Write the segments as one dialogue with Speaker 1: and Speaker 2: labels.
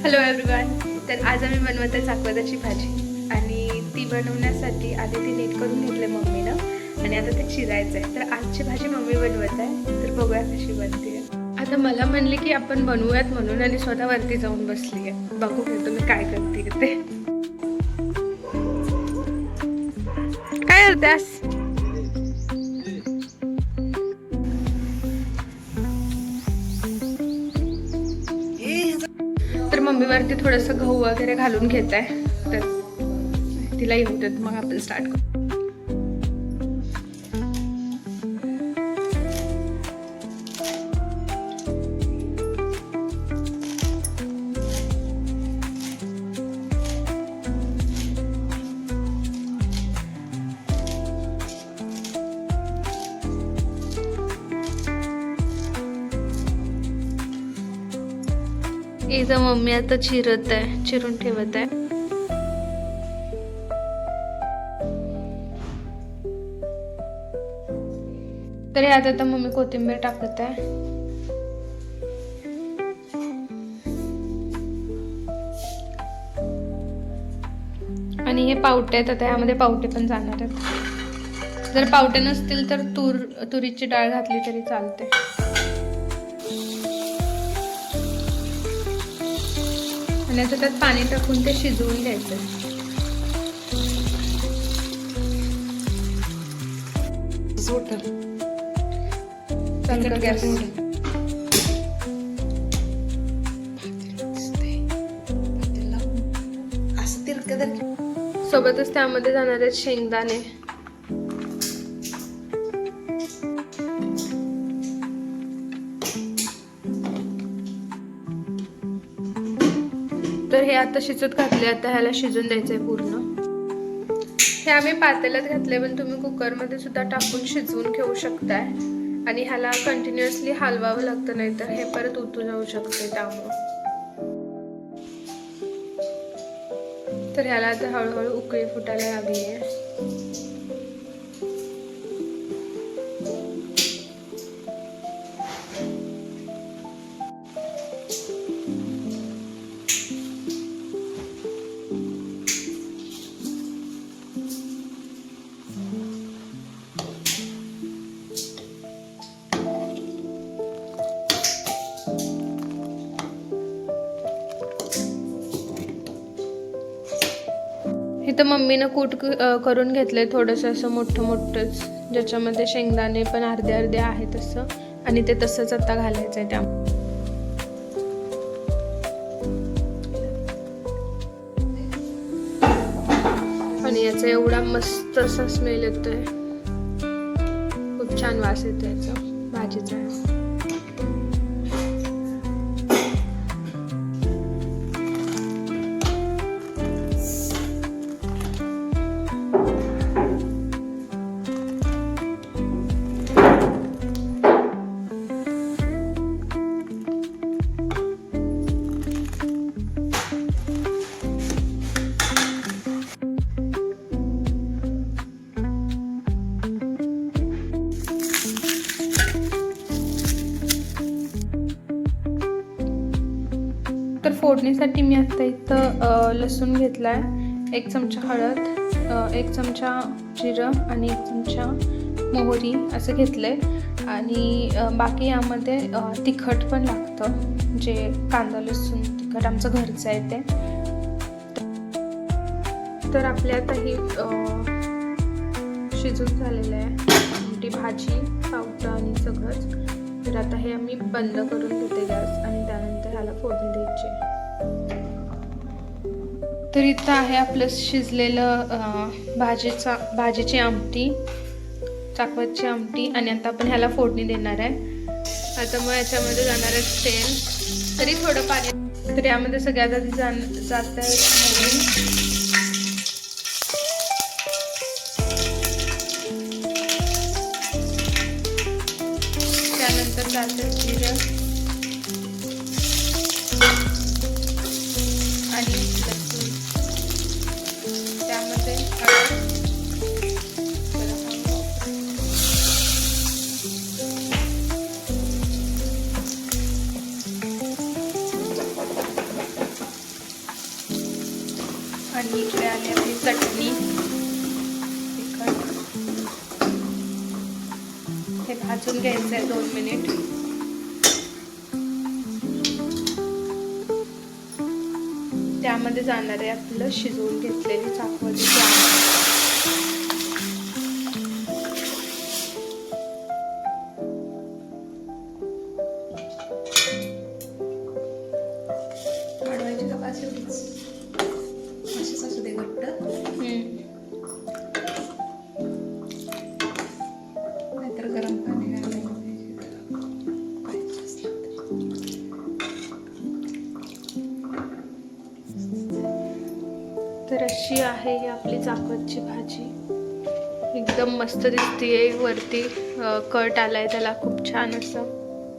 Speaker 1: Hello everyone. तर आज आम्ही बनवत आहे चाकवताची भाजी आणि ती बनवण्यासाठी आधी ती नीट करून घेतली मम्मीनं आणि आता ते चिरायचं आहे. तर आजची भाजी मम्मी बनवत आहे, तर बघूया कशी बनते. आता मला म्हणली की आपण बनवूयात म्हणून आणि स्वतः वरती जाऊन बसली आहे. बघू घेतो मी काय करते ते. काय करतेस? तर मम्मीवरती थोडंसं गहू वगैरे घालून घेत आहे, तर तिला येऊ देत मग आपण स्टार्ट करू. इथं मम्मी आता चिरून ठेवत आहे. तर यात आता मम्मी कोथिंबीर टाकत आहे. आणि हे पावटे आहेत, आता यामध्ये पावटे पण जाणार आहेत. जर पावटे नसतील तर तुरीची डाळ घातली तरी चालते. आणि आता त्यात पाणी टाकून ते शिजवून घ्यायचं. सोबतच त्यामध्ये जाणार आहेत शेंगदाणे. तर हे आता शिजत घातले, आता ह्याला शिजून द्यायचंय पूर्ण. हे आम्ही पातेल्यात घातले, पण तुम्ही कुकरमध्ये सुद्धा टाकून शिजवून घेऊ शकताय. आणि ह्याला कंटिन्युअसली हलवावं लागतं, नाही तर हे परत उतू जाऊ शकते त्यामुळं. तर ह्याला आता हळूहळू उकळी फुटायला लागली आहे. इथं मम्मीनं कूट करून घेतलंय थोडंसं असं मोठंच, ज्याच्यामध्ये शेंगदाणे पण अर्धे अर्धे आहेत असं, आणि ते तसंच आता घालायचंय त्या. आणि याचा एवढा मस्त असा स्मेल येतोय, खूप छान वास येतो याचा भाजीचा. तर फोडणीसाठी मी आता इथं लसूण घेतलाय, 1 चमचा हळद, 1 चमचा जिरं आणि 1 चमचा मोहरी असं घेतलंय. आणि बाकी यामध्ये तिखट पण लागतं, जे कांदा लसूण तिखट आमचं घरचं आहे ते. तर आपल्या आता ही शिजून झालेलं आहे आमटी, भाजी, पावटा आणि सगळंच. तर आता हे आम्ही बंद करून घेते गॅस आणि त्यानंतर ह्याला फोडणी द्यायची. तर इथं आहे आपलं शिजलेलं भाजीची आमटी, चाकवतची आमटी. आणि आता आपण ह्याला फोडणी देणार आहे. आता मग याच्यामध्ये जाणार आहे तेल, तरी थोडं पाणी. तर यामध्ये सगळ्यात आधी जात आहे मोहरी, त्यानंतर जाते जिरं आणि लसूण, त्यामध्ये हळद, आणि इकडे आली आपली चटणी, तिखट. हे भाजून घ्यायचं आहे 2 मिनिट. त्यामध्ये जाणार आहे आपलं शिजवून घेतलेली चाकवतीची आमटी.
Speaker 2: वाढवायची का पाच एवढीच अशीच असू दे घट्ट, नाहीतर गरम पाणी घालायला पाहिजे असलं
Speaker 1: तर अशी आहे ही आपली चाकवतची भाजी. एकदम मस्त दिसतीये. वरती कट आलाय त्याला, खूप छान असं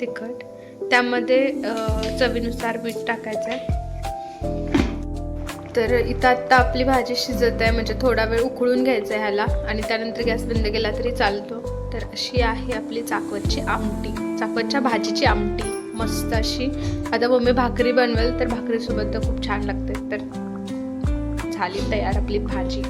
Speaker 1: तिखट. त्यामध्ये चवीनुसार मीठ टाकायचं आहे. तर इथं आत्ता आपली भाजी शिजत आहे, म्हणजे थोडा वेळ उकळून घ्यायचं आहे ह्याला आणि त्यानंतर गॅस बंद केला तरी चालतो. तर अशी आहे आपली चाकवतची आमटी, चाकवतच्या भाजीची आमटी मस्त अशी. आता मम्मी भाकरी बनवेल तर भाकरीसोबत तर खूप छान लागते. तर झाली तयार आपली भाजी.